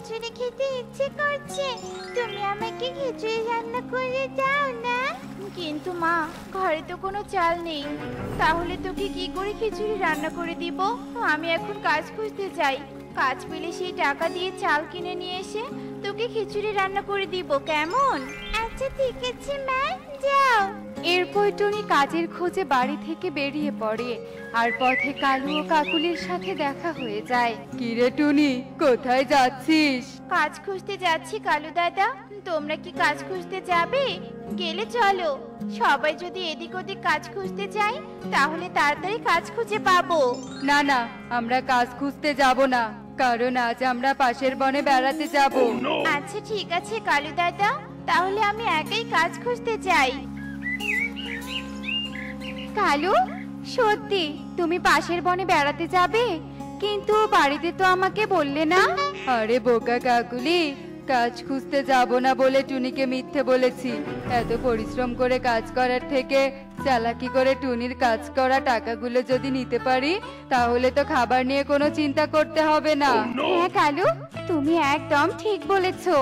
খিচুড়ি খেতে ইচ্ছে করছে। তুমি আমাকে খিচুড়ি রান্না করে দাও না। কিন্তু মা, ঘরে তো কোনো চাল নেই, তাহলে তোকে কি করে খিচুড়ি রান্না করে দিব? আমি এখন কাজ খুঁজতে চাই, কাজ পেলে সেই টাকা দিয়ে চাল কিনে নিয়ে এসে তোকে খিচুড়ি রান্না করে দিব, কেমন? আচ্ছা ঠিক আছে মা, যাও। এরপর টুনি কাজের খোঁজে বাড়ি থেকে বেরিয়ে পড়ে আর পথে কালু ও কাকুলির সাথে দেখা হয়ে যায়। কিরে টুনি, কোথায় যাচ্ছিস? কাজ খুঁজতে যাচ্ছি কালু দাদা, তোমরা কি কাজ খুঁজতে যাবে? গেলে চলো। সবাই যদি এদিক ওদিক কাজ খুঁজতে যাই তাহলে তাড়াতাড়ি কাজ খুঁজে পাবো। না না, আমরা কাজ খুঁজতে যাব না, কারণ আজ আমরা পাশের বনে বেড়াতে যাব। আচ্ছা ঠিক আছে কালু দাদা, তাহলে আমি একাই কাজ খুঁজতে যাই। কালু, সত্যি তুমি পাশের বনে বেড়াতে যাবে? কিন্তু বাড়িতে তো আমাকে বললে না। আরে বোকা কাকুলি, কাজ খুঁজতে যাব না বলে টুনিকে মিথ্যে বলেছি। এত পরিশ্রম করে কাজ করার থেকে চালাকি করে টুনির কাজ করা টাকাগুলো যদি নিতে পারি তাহলে তো খাবার নিয়ে কোনো চিন্তা করতে হবে না। হ্যাঁ কালু, তুমি একদম ঠিক বলেছো।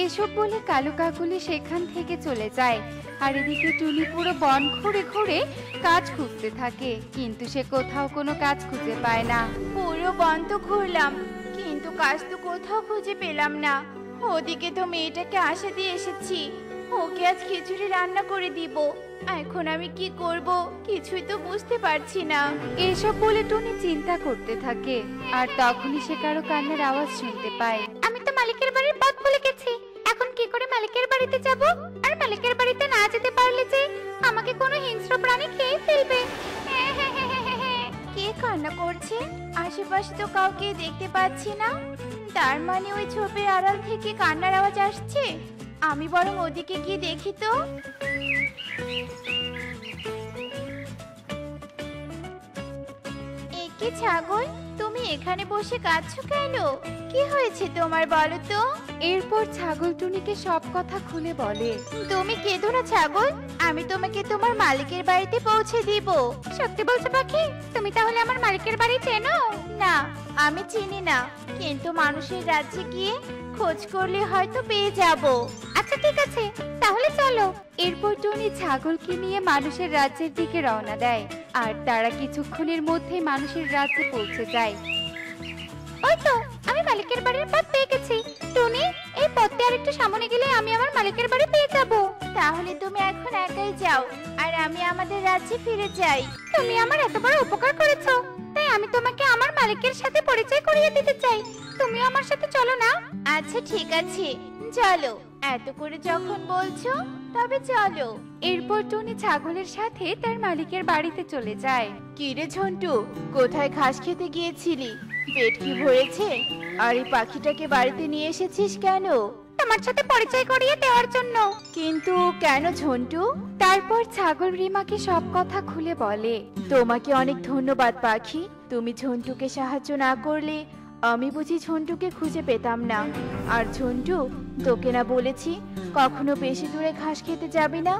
এসব বলে কালু কাকুলি সেখান থেকে চলে যায়। আর এদিকে টুনি পুরো বন ঘুরে ঘুরে কাজ খুঁজতে থাকে, কিন্তু সে কোথাও কোনো কাজ খুঁজে পায় না। পুরো বন তো ঘুরলাম, কিন্তু কাজ তো কোথাও খুঁজে পেলাম না। ওদিকে তো মেয়েটাকে আশা দিয়ে এসেছি, ওকে আজ খিচুড়ি রান্না করে দিব। এখন আমি কি করব কিছুই তো বুঝতে পারছি না। এসব বলে টুনি চিন্তা করতে থাকে, আর তখনই সে কারো কান্নার আওয়াজ শুনতে পায়। আমি তো মালিকের বাড়ির পথ ভুলে গেছি, এখন কি করে মালিকের বাড়িতে যাব? আর মালিকের বাড়িতে না যেতে পারলে যে আমাকে কোনো হিংস্র প্রাণী খেয়ে ফেলবে। কে কান্না করছে? আশেপাশে তো কাউকে দেখতে পাচ্ছি না। তার মানে ওই ঝোপের আড়াল থেকে কান্নার আওয়াজ আসছে। আমি বরং ওদিকে গিয়ে দেখি তো। একে ছাগল, তুমি এখানে বসে কাঁদছো কেন? কি হয়েছে তোমার বলো তো? এরপর ছাগল টুনিকে সব কথা খুলে বলে। তুমি কেঁদো না ছাগল, আমি তোমাকে তোমার মালিকের বাড়িতে পৌঁছে দিব। সত্যি বলছো পাখি? তুমি তাহলে আমার মালিকের বাড়ি চেনো? না, আমি চিনি না, কিন্তু মানুষের রাজ্যে গিয়ে খোঁজ করলে হয়তো পেয়ে যাব। আচ্ছা ঠিক আছে, তাহলে চলো। এরপর টুনি ছাগলকে নিয়ে মানুষের রাজ্যের দিকে রওনা দেয়, আর তারা কিছুক্ষণের মধ্যেই মানুষের রাজ্যে পৌঁছে যায়। ওই তো আমি মালিকের বাড়ির পথ পেয়ে গেছি। টুনি, এই পথে আর একটু সামনে গেলে আমি আমার মালিকের বাড়ি পেয়ে যাব। তাহলে তুমি এখন একাই যাও, আর আমি আমাদের রাজ্যে ফিরে যাই। তুমি আমার এত বড় উপকার করেছো, তাই আমি তোমাকে আমার মালিকের সাথে পরিচয় করিয়ে দিতে চাই। তুমিও আমার সাথে চলো না? আচ্ছা ঠিক আছে, চলো। এত করে যখন বলছো তবে চলো। এরপর টুনি ছাগলের সাথে তার মালিকের বাড়িতে চলে যায়। কি রে ঝন্টু, কোথায় ঘাস খেতে গিয়েছিলি? পেট কি ভরেছে? আর এই পাখিটাকে বাড়িতে নিয়ে এসেছিস কেন? তোমার সাথে পরিচয় করিয়ে দেওয়ার জন্য। কিন্তু কেন ঝন্টু? তারপর ছাগল রিমাকে সব কথা খুলে বলে। তোমাকে অনেক ধন্যবাদ পাখি, তুমি ঝন্টুকে সাহায্য না করলে আমি বুঝি ঝন্টুকে খুঁজে পেতাম না। আর ঝন্টু, তোকে না বলেছি কখনো বেশি দূরে ঘাস খেতে যাবি না?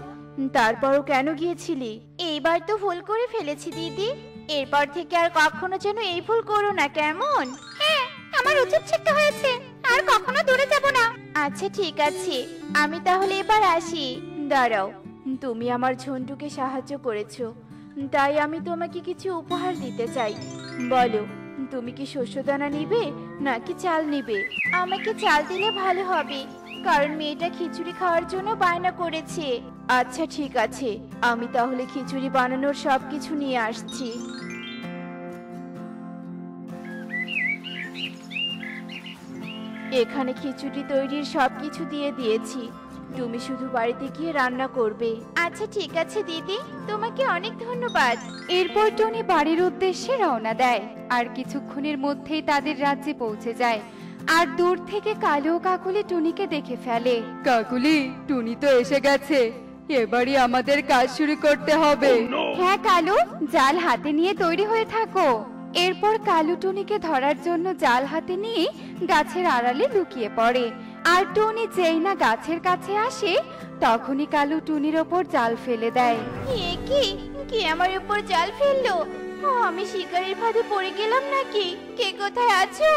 তারপরও কেন গিয়েছিলি? এইবার তো ভুল করে ফেলেছি দিদি, এরপর থেকে আর কখনো যেন এই ভুল করো না, কেমন? হ্যাঁ, আমার উচিত শিক্ষা হয়েছে, আর কখনো দূরে যাব না। আচ্ছা ঠিক আছে, আমি তাহলে এবার আসি। দাঁড়াও, তুমি আমার ঝন্টুকে সাহায্য করেছো, তাই আমি তোমাকে কিছু উপহার দিতে চাই। বলো, তুমি কি শস্যদানা নিবে নাকি চাল নিবে? আমাকে চাল দিলে ভালো হবে, কারণ মেয়েটা খিচুড়ি খাওয়ার জন্য বায়না করেছে। আচ্ছা ঠিক আছে, আমি তাহলে খিচুড়ি বানানোর সবকিছু নিয়ে আসছি। এখানে খিচুড়ি তৈরির সবকিছু দিয়ে দিয়েছি, তুমি শুধু বাড়িতে গিয়ে রান্না করবে। আচ্ছা ঠিক আছে দিদি, তোমাকে অনেক ধন্যবাদ। এরপর টুনি বাড়ির উদ্দেশ্যে রওনা দেয়, আর কিছুক্ষণের মধ্যেই তাদের রাজ্যে পৌঁছে যায়। আর দূর থেকে কালু ও কাকুলি টুনিকে দেখে ফেলে। কাকুলি, টুনি তো এসে গেছে, এবারই আমাদের কাজ শুরু করতে হবে। হ্যাঁ কালু, জাল হাতে নিয়ে তৈরি হয়ে থাকো। এরপর কালু টুনিকে ধরার জন্য জাল হাতে নিয়ে গাছের আড়ালে লুকিয়ে পড়ে। আর টুনি যেই না গাছের কাছে আসে তখনই কালু টুনির ওপর জাল ফেলে দেয়। এ কি, কে আমার উপর জাল ফেললো? ও, আমি শিকারের ফাঁদে পড়ে গেলাম নাকি? কে কোথায় আছো?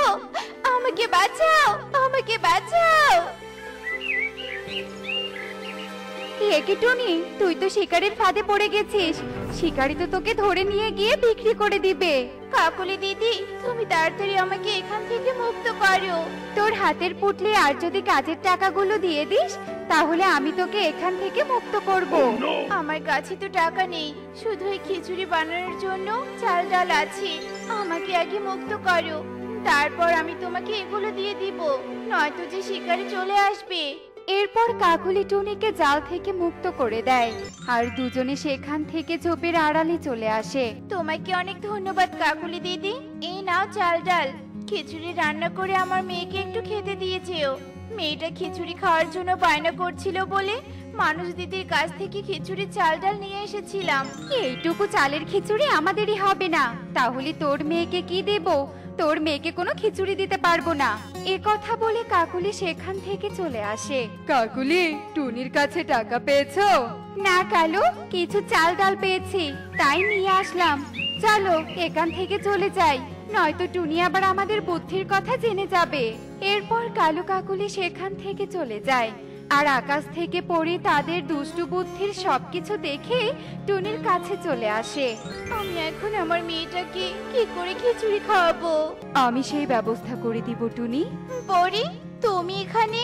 আমাকে বাঁচাও, আমাকে বাঁচাও। একে টুনি, তুই তো শিকারের ফাঁদে পড়ে গেছিস। শিকারি তো তোকে ধরে নিয়ে গিয়ে বিক্রি করে দিবে। কাকুলি দিদি, তুমি তাড়াতাড়ি আমাকে এখান থেকে মুক্ত করো। তোর হাতের পুটলি আর যদি কাজের টাকাগুলো দিয়ে দিস, তাহলে আমি তোকে এখান থেকে মুক্ত করব। আমার কাছে তো টাকা নেই, শুধু এই খিচুড়ি বানানোর জন্য চাল ডাল আছে। আমাকে আগে মুক্ত করো, তারপর আমি তোমাকে এগুলো দিয়ে দিব, নয়তো যে শিকারি চলে আসবে। এরপর কাকুলি টুনিকে জাল থেকে মুক্ত করে দেয়, আর দুজনে সেখান থেকে ঝোপের আড়ালে চলে আসে। তোমাকে অনেক ধন্যবাদ কাকুলি দিদি। এই নাও চাল ডাল, খিচুড়ি রান্না করে আমার মেয়েকে একটু খেতে দিয়ে যেও। মেয়েটা খিচুড়ি খাওয়ার জন্য বায়না করছিল বলে মানুষ দিদির কাছ থেকে খিচুড়ি চাল ডাল নিয়ে এসেছিলাম। এইটুকু চালের খিচুড়ি আমাদেরই হবে না, তাহলে তোর মেয়েকে কি দেব? তোর মেয়েকে কোনো খিচুড়ি দিতে পারবো না। এ কথা বলে কাকুলি সেখান থেকে চলে আসে। কাকুলি, টুনির কাছে টাকা পেয়েছো? না কালু, কিছু চাল ডাল পেয়েছি, তাই নিয়ে আসলাম। চলো এখান থেকে চলে যাই, নয়তো টুনি আবার আমাদের বুদ্ধির কথা জেনে যাবে। এরপর কালু কাকুলি সেখান থেকে চলে যায়, আর আকাশ থেকে পড়ে তাদের দুষ্টু বুদ্ধির সবকিছু দেখে টুনির কাছে চলে আসে। আমি এখন আমার মেয়েটাকে কি করে খিচুড়ি খাওয়াবো? আমি সেই ব্যবস্থা করে দিব টুনি। পরি, তুমি এখানে?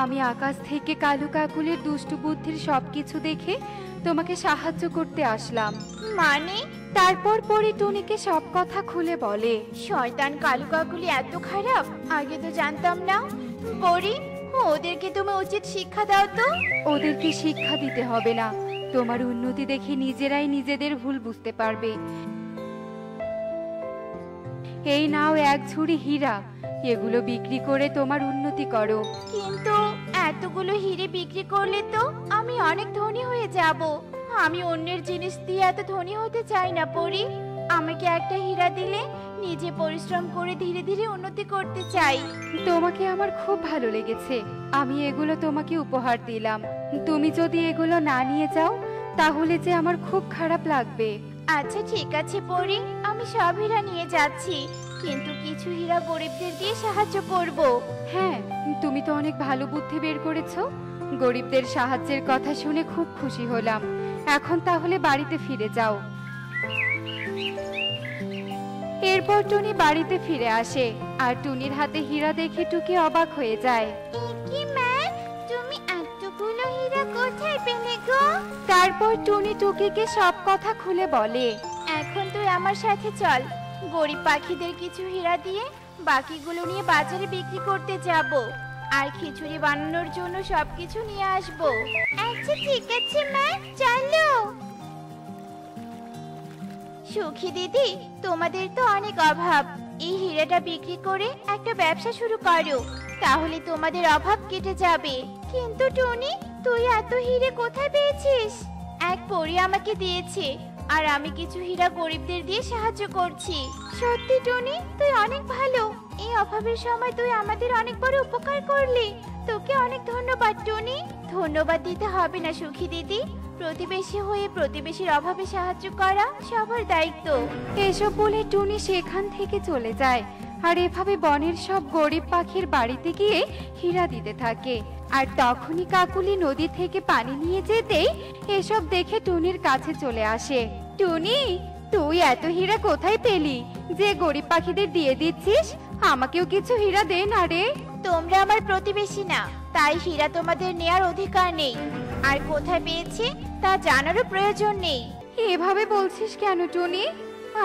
আমি আকাশ থেকে কালু কাকুলির দুষ্টু বুদ্ধির সবকিছু দেখে তোমাকে সাহায্য করতে আসলাম। মানে? তারপর পরে টুনিকে সব কথা খুলে বলে। শয়তান কালু কাকুলি এত খারাপ, আগে তো জানতাম না। পরি, ওদেরকে তুমি উচিত শিক্ষা দাও তো। ওদেরকে শিক্ষা দিতে হবে না, তোমার উন্নতি দেখে নিজেরাই নিজেদের ভুল বুঝতে পারবে। এই নাও এক ঝুড়ি হীরা, এগুলো বিক্রি করে তোমার উন্নতি করো। কিন্তু এতগুলো হিরে বিক্রি করলে তো আমি অনেক ধনী হয়ে যাব। আমি অন্যের জিনিস দিয়ে এত ধনী হতে চাই না পরি। আমাকে একটা হীরা দিলে নিজে পরিশ্রম করে ধীরে ধীরে উন্নতি করতে চাই। তোমাকে আমার খুব ভালো লেগেছে, আমি এগুলো তোমাকে উপহার দিলাম। তুমি যদি এগুলো না নিয়ে যাও, তাহলে যে আমার খুব খারাপ লাগবে। আচ্ছা ঠিক আছে পরি, আমি সব হীরা নিয়ে যাচ্ছি, কিন্তু কিছু হীরা গরিবদের দিয়ে সাহায্য করব। হ্যাঁ, তুমি তো অনেক ভালো বুদ্ধি বের করেছো। গরিবদের সাহায্যের কথা শুনে খুব খুশি হলাম। এখন তাহলে বাড়িতে ফিরে যাও। এরপর টুনি বাড়িতে ফিরে আসে, আর টুনির হাতে হীরা দেখে টুকি অবাক হয়ে যায়। কি মা, তুমি এতগুলো হীরা কোথায় পেলে গো? তারপর টুনি টুকিকে সব কথা খুলে বলে। এখন তুই আমার সাথে চল, গরিব পাখিদের কিছু হীরা দিয়ে বাকিগুলো নিয়ে বাজারে বিক্রি করতে যাব, আর খিচুড়ি বানানোর জন্য সবকিছু নিয়ে আসব। আচ্ছা ঠিক আছে মা, চলো। সুখী দিদি, তোমাদের তো অনেক অভাব, এই হীরাটা বিক্রি করে একটা ব্যবসা শুরু করো, তাহলে তোমাদের অভাব কেটে যাবে। কিন্তু টুনি, তুই এত হীরে কোথায় পেয়েছিস? এক পরী আমাকে দিয়েছে, আর আমি কিছু হীরা গরিবদের দিয়ে সাহায্য করছি। সত্যি টুনি, তুই অনেক ভালো। এই অভাবের সময় তুই আমাদের অনেক বড় উপকার করলি, তোকে অনেক ধন্যবাদ টুনি। ধন্যবাদ দিতে হবে না সুখী দিদি, প্রতিবেশী হয়ে প্রতিবেশীর অভাবে সাহায্য করা সবার দায়িত্ব। এসব বলে টুনি সেখান থেকে চলে যায়, আর এভাবে বনের সব গরিব পাখির বাড়িতে গিয়ে হীরা দিতে থাকে। আর তখনই কাকুলি নদী থেকে পানি নিয়ে যেতেই এসব দেখে টুনির কাছে চলে আসে। টুনি, তুই এত হীরা কোথায় পেলি যে গরিব পাখিদের দিয়ে দিচ্ছিস? আমাকেও কিছু হীরা দে না রে। তোমরা আমার প্রতিবেশী না, তাই হীরা তোমাদের নেয়ার অধিকার নেই, আর কোথায় পেয়েছি তা জানারও প্রয়োজন নেই। এভাবে বলছিস কেন টুনি?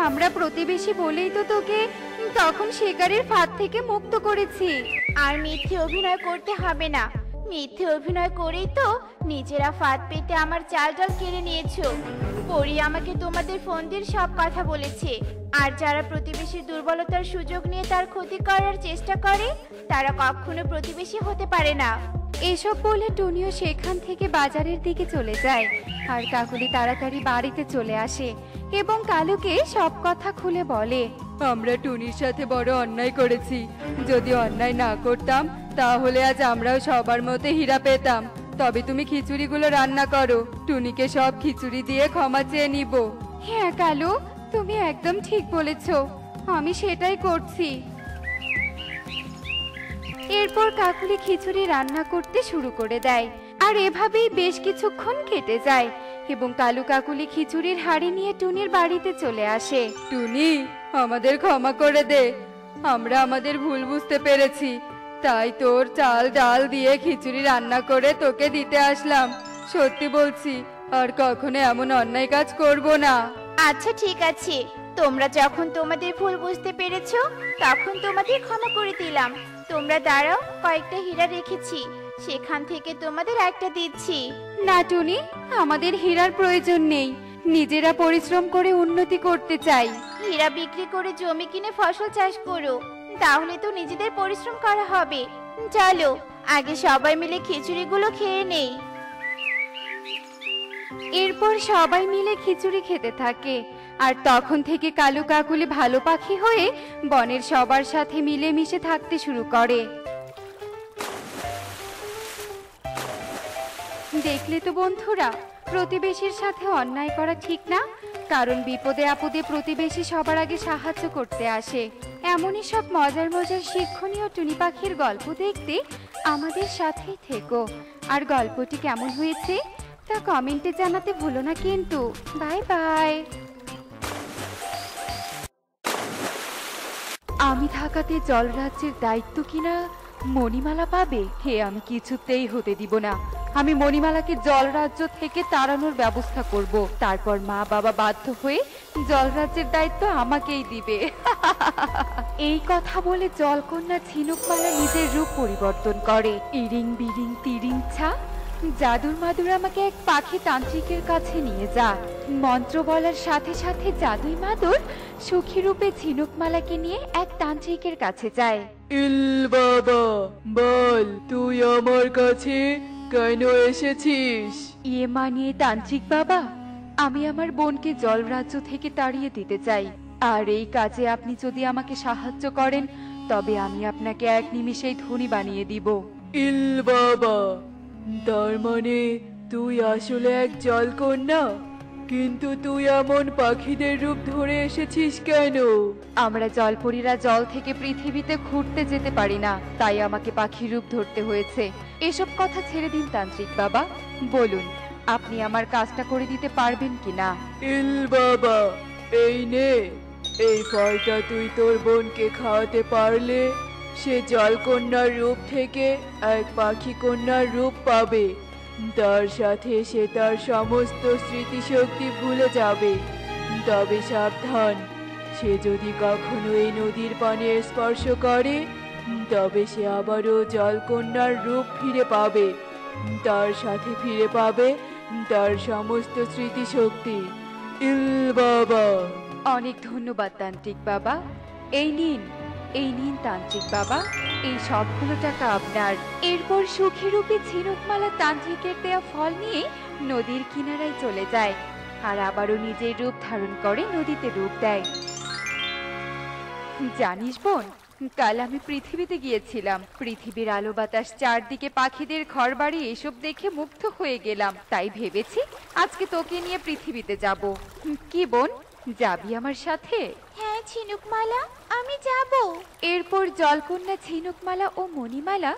আমরা প্রতিবেশী বলেই তো তোকে তখন শিকারের ফাঁদ থেকে মুক্ত করেছি। আর মিথ্যে অভিনয় করতে হবে না, মিথ্যে অভিনয় করেই তো নিজেরা ফাঁদ পেতে আমার চাল ডাল কেড়ে নিয়েছো। পরি আমাকে তোমাদের ফন্দির সব কথা বলেছে, আর যারা প্রতিবেশীর দুর্বলতার সুযোগ নিয়ে তার ক্ষতি করার চেষ্টা করে তারা কখনো প্রতিবেশী হতে পারে না। এসব বলে টুনিও সেখান থেকে বাজারের দিকে চলে যায়, আর কাকুলি তাড়াতাড়ি বাড়িতে চলে আসে এবং কালুকে সব কথা খুলে বলে। আমরা টুনির সাথে বড় অন্যায় করেছি, যদি অন্যায় না করতাম তাহলে আজ আমরাও সবার মতো হীরা পেতাম। তবে তুমি খিচুড়িগুলো রান্না করো, টুনিকে সব খিচুড়ি দিয়ে ক্ষমা চেয়ে নিব। হ্যাঁ কালু, তুমি একদম ঠিক বলেছো, আমি সেটাই করছি। এরপর কাকুলি খিচুড়ি রান্না করতে শুরু করে দেয়। আর এভাবেই বেশ কিছুক্ষণ কেটে যায় এবং কালু কাকুলি খিচুড়ির হাঁড়ি নিয়ে টুনির বাড়িতে চলে আসে। টুনি, আমাদের ক্ষমা করে দে, আমরা আমাদের ভুল বুঝতে পেরেছি, তাই তোর চাল ডাল দিয়ে খিচুড়ি রান্না করে তোকে দিতে আসলাম। সত্যি বলছি, আর কখনো এমন অন্যায় কাজ করব না। আচ্ছা ঠিক আছে, তোমরা যখন তোমাদের ভুল বুঝতে পেরেছো তখন তোমাদের ক্ষমা করে দিলাম। তোমরা দাঁড়াও, কয়েকটা হীরা রেখেছি, সেখান থেকে তোমাদের একটা দিচ্ছি। না টুনি, আমাদের হীরার প্রয়োজন নেই, নিজেরা পরিশ্রম করে উন্নতি করতে চাই। হীরা বিক্রি করে জমি কিনে ফসল চাষ করো, তাহলে তো নিজেদের পরিশ্রম করা হবে। চলো আগে সবাই মিলে খিচুড়িগুলো খেয়ে নেই। এরপর সবাই মিলে খিচুড়ি খেতে থাকে। আর তখন থেকে কালু কাকুলি ভালো পাখি হয়ে বনের সবার সাথে মিলেমিশে থাকতে শুরু করে। দেখলে তো বন্ধুরা, প্রতিবেশীর সাথে অন্যায় করা ঠিক না, কারণ বিপদে আপদে প্রতিবেশী সবার আগে সাহায্য করতে আসে। এমনই সব মজার মজার শিক্ষণীয় টুনি পাখির গল্প দেখতে আমাদের সাথেই থেকো। আর গল্পটি কেমন হয়েছে তা কমেন্টে জানাতে ভুলো না কিন্তু। Bye bye. আমি থাকাতে জলরাজ্যের দায়িত্ব কিনা মণিমালা পাবে, হে আমি কিছুতেই হতে দিব না। আমি মণিমালাকে জলরাজ্য থেকে তাড়ানোর ব্যবস্থা করব, তারপর মা বাবা বাধ্য হয়ে জলরাজ্যের দায়িত্ব আমাকেই দিবে। এই কথা বলে জলকন্যা ঝিনুকমালা নিজের রূপ পরিবর্তন করে। ইরিং বিরিং তিরিং ছা, জাদুর মাদুর আমাকে এক পাখি তান্ত্রিকের কাছে নিয়ে যা। মন্ত্র বলার সাথে সাথে জাদুই মাদুর সুখী রূপে ঝিনুকমালাকে নিয়ে এক তান্ত্রিকের কাছে যায়। ইল বাবা, বল তুই আমার কাছে কেন এসেছিস? ইয়ে মানিয়ে তান্ত্রিক বাবা, আমি আমার বোনকে জলরাজ্য থেকে তাড়িয়ে দিতে চাই, আর এই কাজে আপনি যদি আমাকে সাহায্য করেন তবে আমি আপনাকে এক নিমিষেই ধনী বানিয়ে দিব। ইল বাবা, তার মানে তুই আসলে এক জলকন্যা? কিন্তু তুই এমন পাখিদের রূপ ধরে এসেছিস কেন? আমরা জলপরীরা জল থেকে পৃথিবীতে ঘুরতে যেতে পারি না, তাই আমাকে পাখির রূপ ধরতে হয়েছে। এসব কথা ছেড়ে দিন তান্ত্রিক বাবা, বলুন আপনি আমার কাজটা করে দিতে পারবেন কিনা? ইল বাবা, এই নে, এই ফলটা তুই তোর বোনকে খাওয়াতে পারলে সে জলকন্যার রূপ থেকে এক পাখি কন্যার রূপ পাবে। তার সাথে সে তার সমস্ত স্মৃতিশক্তি ভুলে যাবে। তবে সাবধান, সে যদি কখনো এই নদীর পানে স্পর্শ করে তবে সে আবারও জলকন্যার রূপ ফিরে পাবে। তার সাথে ফিরে পাবে তার সমস্ত স্মৃতিশক্তি। ইল বাবা। অনেক ধন্যবাদ তান্ত্রিক বাবা। এই নিন, এই নিন তান্ত্রিক বাবা, এই সবগুলো টাকা আপনার। এরপর সুখী রূপে ঝিনুকমালা তান্ত্রিকের দেয়া ফল নিয়ে নদীর কিনারায় চলে যায়, আর আবারও নিজের রূপ ধারণ করে নদীতে রূপ দেয়। জানিস বোন, কাল আমি পৃথিবীতে গিয়েছিলাম। পৃথিবীর আলো বাতাস, চারদিকে পাখিদের ঘরবাড়ি, এসব দেখে মুগ্ধ হয়ে গেলাম। তাই ভেবেছি আজকে তোকে নিয়ে পৃথিবীতে যাব। কি বোন, যাবি আমার সাথে? হ্যাঁ ঝিনুকমালা, আমি যাব। এরপর জলকন্যা ঝিনুকমালা ও মণিমালা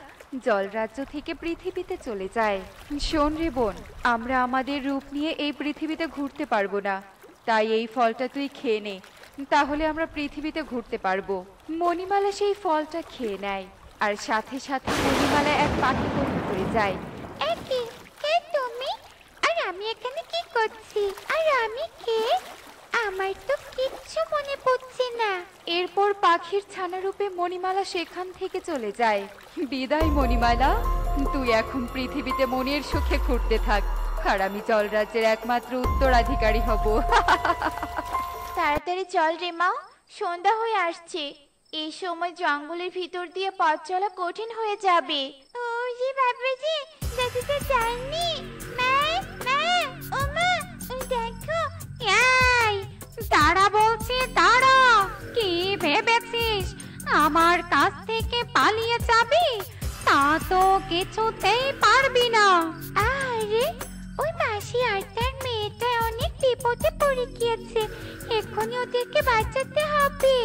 জলরাজ্য থেকে পৃথিবীতে চলে যায়। শোন রে বোন, আমরা আমাদের রূপ নিয়ে এই পৃথিবীতে ঘুরতে পারবো না, তাই এই ফলটা তুই খেয়ে নে, তাহলে আমরা পৃথিবীতে ঘুরতে পারবো। মণিমালা সেই ফলটা খেয়ে নেয়, আর সাথে সাথে মণিমালা এক পাখি কন্যা হয়ে যায়। একি কে তুমি? আর আমি এখানে কি করছি? আর আমি কে? আমার তো কিচ্ছু মনে পড়ছে না। এরপর পাখির ছানা রূপে মণিমালা সেখান থেকে চলে যায়। বিদায় মণিমালা, তুই এখন পৃথিবীতে মনের সুখে ঘুরতে থাক, আর আমি জলরাজ্যের একমাত্র উত্তরাধিকারী হব। তাড়াতাড়ি চল রে মা, সন্ধ্যা হয়ে আসছে। এই সময় জঙ্গলের ভিতর দিয়ে পথ চলা কঠিন হয়ে যাবে। ওজি বাবাজি, দেখো তো যায়নি। মা, মা, ও মা, দেখো। এই দাঁড়া বলছি, দাঁড়া। কি ভেবেছিস আমার কাছ থেকে পালিয়ে যাবি? তা তো কিছুতেই পারবি না। আরে ওই মাসি আর তার মেয়েটা অনেক বিপদে পড়ে গিয়েছে, এক্ষুনি ওদেরকে বাঁচাতে হবে।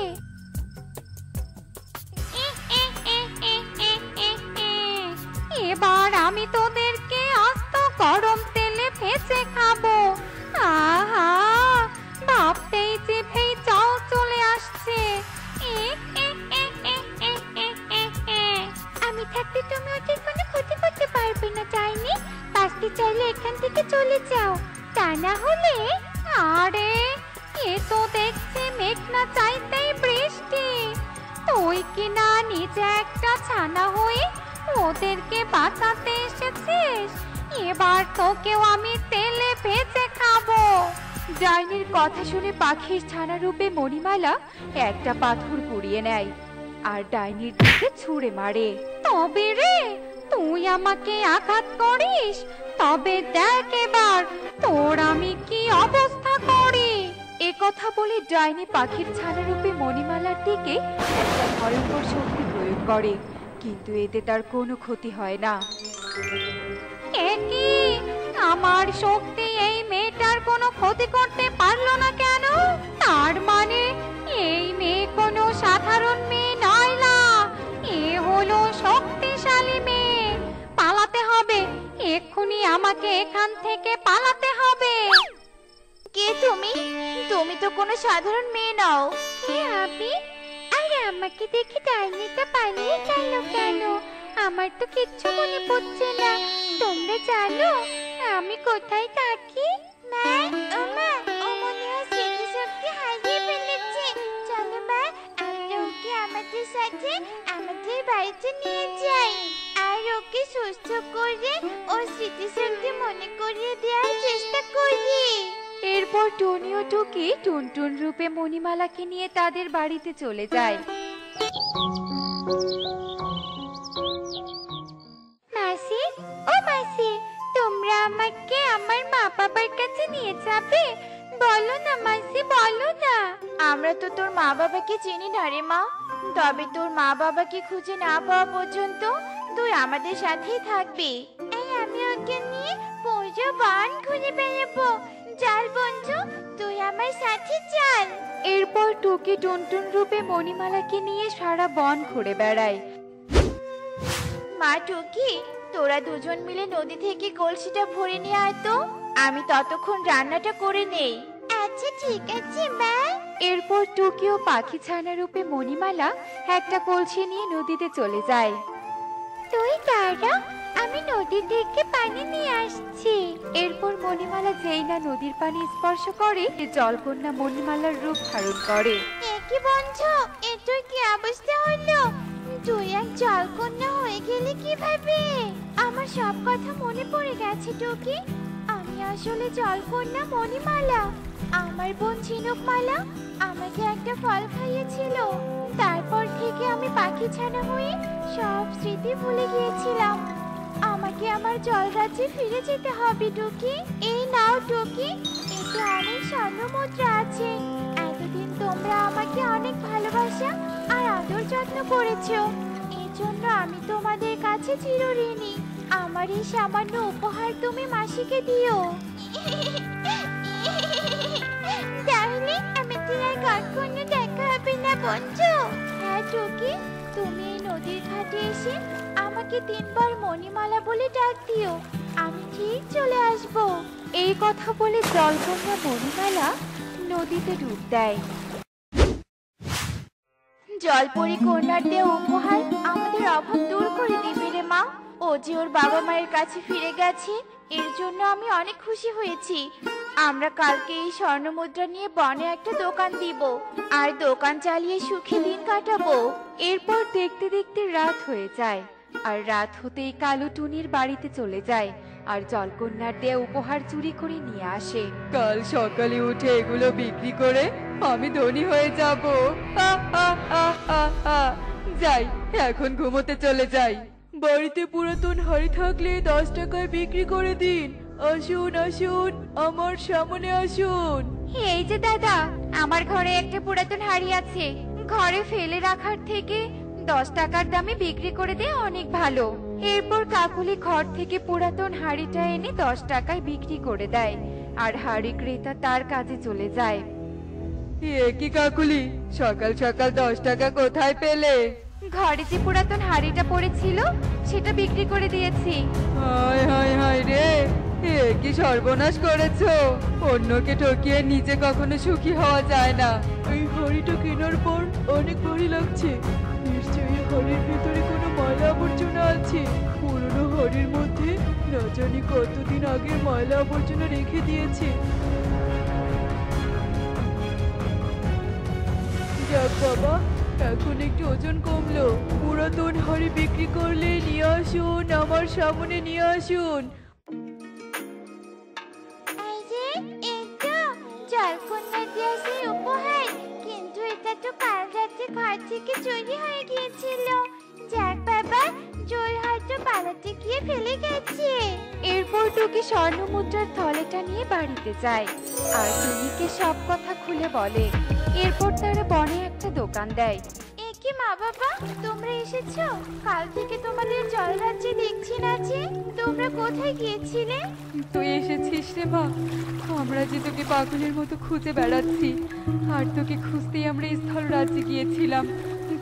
ভেজে খাবো। আহা, ভাবতেই জিভেই জল চলে আসছে। আমি থাকতে তুমি ওদের কোনো ক্ষতি করতে পারবে না, ডাইনি। বাঁচতে চাইলে এখান থেকে চলে যাও, তা না হলে। আরে, এ তো দেখছি মেঘ না চাইতেই বৃষ্টি। তুই কি না নিজে একটা ছানা হয়ে ওদেরকে বাঁচাতে এসেছিস? এবার তোকেও আমি তেলে ভেজে খাবো। ডাইনির কথা শুনে পাখির ছানা রূপে মণিমালা একটা পাথর কুড়িয়ে নেয় আর ডাইনির দিকে ছুঁড়ে মারে। তবে রে, তুই আমাকে আঘাত করিস, তবে দেখ এবার তোর আমি কি অবস্থা করি। এ কথা বলে ডাইনি পাখির ছানা রূপে মণিমালার দিকে একটা ভয়ঙ্কর শক্তি প্রয়োগ করে, কিন্তু এতে তার কোনো ক্ষতি হয় না। এ কি, আমার শক্তি এই মেয়েটার কোনো ক্ষতি করতে পারলো না কেন? তার মানে এই মেয়ে কোনো সাধারণ মেয়ে নয় না, এ হলো শক্তিশালী মেয়ে। পালাতে হবে, এক্ষুনি আমাকে এখান থেকে পালাতে হবে। কে তুমি? তুমি তো কোনো সাধারণ মেয়ে নও। কে আমি? আরে আমাকে দেখে ডাইনিটা পালিয়ে গেল কেন? আমার তো কিচ্ছু মনে পড়ছে না। তোমরা জানো আমি কোথায় থাকি? মা, ও মা, ও মনে হয় স্মৃতিশক্তি হারিয়ে ফেলেছে। চলো মা, আমরা ওকে আমাদের সাথে আমাদের বাড়িতে নিয়ে যাই আর ওকে সুস্থ করে ও স্মৃতিশক্তি মনে করিয়ে দেওয়ার চেষ্টা করি। এরপর টনি ও টুকি টুনটুন রূপে মণিমালাকে নিয়ে তাদের বাড়িতে চলে যায়। মাসি, ও মাসি, তোমরা আমাকে আমার মা বাবার কাছে নিয়ে যাবে? বলো না মাসি, বলো না। আমরা তো তোর মা বাবাকে চিনি না রে মা, তবে তোর মা বাবাকে খুঁজে না পাওয়া পর্যন্ত তুই আমাদের সাথেই থাকবি। এই আমি ওকে নিয়ে পুরো বন ঘুরে বেড়াবো। চল বন্ধু, তুই আমার সাথে চল। এরপর টুকি টুনটুন রূপে মণিমালাকে নিয়ে সারা বন ঘুরে বেড়ায়। মা টুকি, তোরা দুজন মিলে নদী থেকে কলসিটা ভরে নিয়ে আয় তো, আমি ততক্ষণ রান্নাটা করে নেই। আচ্ছা ঠিক আছে মা। এরপর টুকি ও পাখি ছানা রূপে মণিমালা একটা কলসি নিয়ে নদীতে চলে যায়। তুই দাঁড়া, আমি নদী থেকে পানি নিয়ে আসছি। এরপর মণিমালা যেই না নদীর পানি স্পর্শ করে, জলকন্যা মণিমালার রূপ ধারণ করে। এ কি বন্ধু, এ তোর কি অবস্থা হলো? তুই এক জলকন্যা হয়ে গেলি কিভাবে? আমার সব কথা মনে পড়ে গেছে টুকি। আমি আসলে জলকন্যা মণিমালা। আমার বোন ঝিনুকমালা আমাকে একটা ফল খাইয়েছিল। তারপর থেকে আমি পাখি ছানা হয়ে সব স্মৃতি ভুলে গিয়েছিলাম। আমাকে আমার জলরাজ্যে ফিরে যেতে হবে টুকি। এই নাও টুকি, এতে অনেক স্বর্ণ মুদ্রা আছে। এতদিন তোমরা আমাকে অনেক ভালোবাসা আর আদর যত্ন করেছো, এর জন্য আমি তোমাদের কাছে চিরঋণী। আমার এই সামান্য উপহার তুমি মাসিকে দিও। তাহলে আমাদের আর কখনো দেখা হবে না বন্ধু? হ্যাঁ টুকি, তুমি এই নদীর ঘাটে এসে আমাকে 3 বার মণিমালা বলে ডাক দিও, আমি ঠিক চলে আসব। এই কথা বলে জলকন্যা মণিমালা নদীতে ডুব দেয়। জলপরি কন্যার দেওয়া উপহার আমাদের অভাব দূর করে দিবে রে মা। ও যে ওর বাবা মায়ের কাছে ফিরে গেছে, এর জন্য আমি অনেক খুশি হয়েছি। আমরা কালকে এই স্বর্ণ মুদ্রা নিয়ে বনে একটা দোকান দিব আর দোকান চালিয়ে সুখে দিন কাটাবো। এরপর দেখতে দেখতে রাত হয়ে যায়, আর রাত হতেই কালু টুনির বাড়িতে চলে যায় আর জলকন্যার দেয়া উপহার চুরি করে নিয়ে আসে। কাল সকালে উঠে এগুলো বিক্রি করে আমি ধনী হয়ে যাব। যাই, এখন ঘুমোতে চলে যাই। বাড়িতে পুরাতন হাড়ি থাকলে 10 টাকায় বিক্রি করে দিন। আসুন আসুন, আমার সামনে আসুন। এই যে দাদা, আমার ঘরে একটা পুরাতন হাড়ি আছে, ঘরে ফেলে রাখার থেকে 10 টাকার দামে বিক্রি করে দে, অনেক ভালো। এরপর কাকুলি ঘর থেকে পুরাতন হাড়িটা এনে 10 টাকায় বিক্রি করে দেয় আর হাড়ি ক্রেতা তার কাজে চলে যায়। এ কি কাকুলি, সকাল সকাল 10 টাকা কোথায় পেলে? ঘরে যে পুরাতন হাড়িটা পড়েছিল সেটা বিক্রি করে দিয়েছি। হায় হায় হায় রে, এ কি সর্বনাশ করেছো! অন্যকে ঠকিয়ে নিজে কখনো সুখী হওয়া যায় না। এই হাড়িটা কেনার পর অনেক ভারী লাগছে। নিশ্চয়ই হাড়ির ভিতরে কোনো ময়লা আবর্জনা আছে। পুরনো হাড়ির মধ্যে না জানি কতদিন আগের ময়লা আবর্জনা রেখে দিয়েছে। যাক বাবা, এখন একটু ওজন কমলো। পুরাতন হাড়ি বিক্রি করলে নিয়ে আসুন, আমার সামনে নিয়ে আসুন। এই যে এই তো জলকন্যা দিয়ে সেই উপহার, কিন্তু এটা তো কাল রাতে ঘর থেকে চুরি হয়ে গিয়েছিল। যাক বাবা, চোর হয়তো পালাতে গিয়ে ফেলে গেছে। এরপর টুকি স্বর্ণ মুদ্রার থলেটা নিয়ে বাড়িতে যায় আর টুনিকে সব কথা খুলে বলে। এরপর তারা বনে একটা দোকান দেয়। এ কি মা বাবা, তোমরা এসেছো? কাল থেকে তোমাদের জল রাজ্যে দেখছি না যে। তোমরা কোথায় গিয়েছিলে? তুই এসেছিস রে মা, আমরা যে তোকে পাগলের মতো খুঁজে বেড়াচ্ছি, আর তোকে খুঁজতেই আমরা স্থল রাজ্যে গিয়েছিলাম।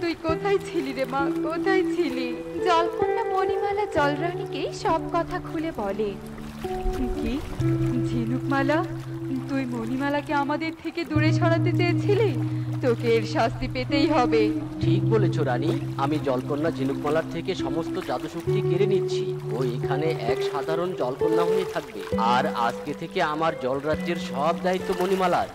তুই কোথায় ছিলি রে মা, কোথায় ছিলি? জলকন্যা মণিমালা জলরানীকে সব কথা খুলে বলে। কি ঝিনুকমালা, তুই মণিমালাকে আমাদের থেকে দূরে সরাতে চেয়েছিলি? তোকে এর শাস্তি পেতেই হবে। ঠিক বলেছো রানী, আমি জলকন্যা ঝিনুকমালার থেকে সমস্ত জাদু শক্তি কেড়ে নিচ্ছি। ও এখানে এক সাধারণ জলকন্যা হয়ে থাকবে, আর আজকে থেকে আমার জলরাজ্যের সব দায়িত্ব মণিমালার।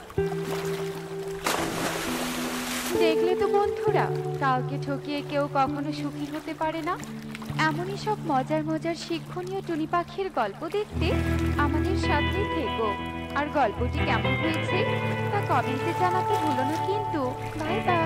দেখলে তো বন্ধুরা, কাউকে ঠকিয়ে কেউ কখনো সুখী হতে পারে না। এমনই সব মজার মজার শিক্ষণীয় টুনি পাখির গল্প দেখতে আমাদের সাথেই থেকো। আর গল্পটি কেমন হয়েছে তা কমেন্টে জানাতে ভুলো না কিন্তু। Bye bye.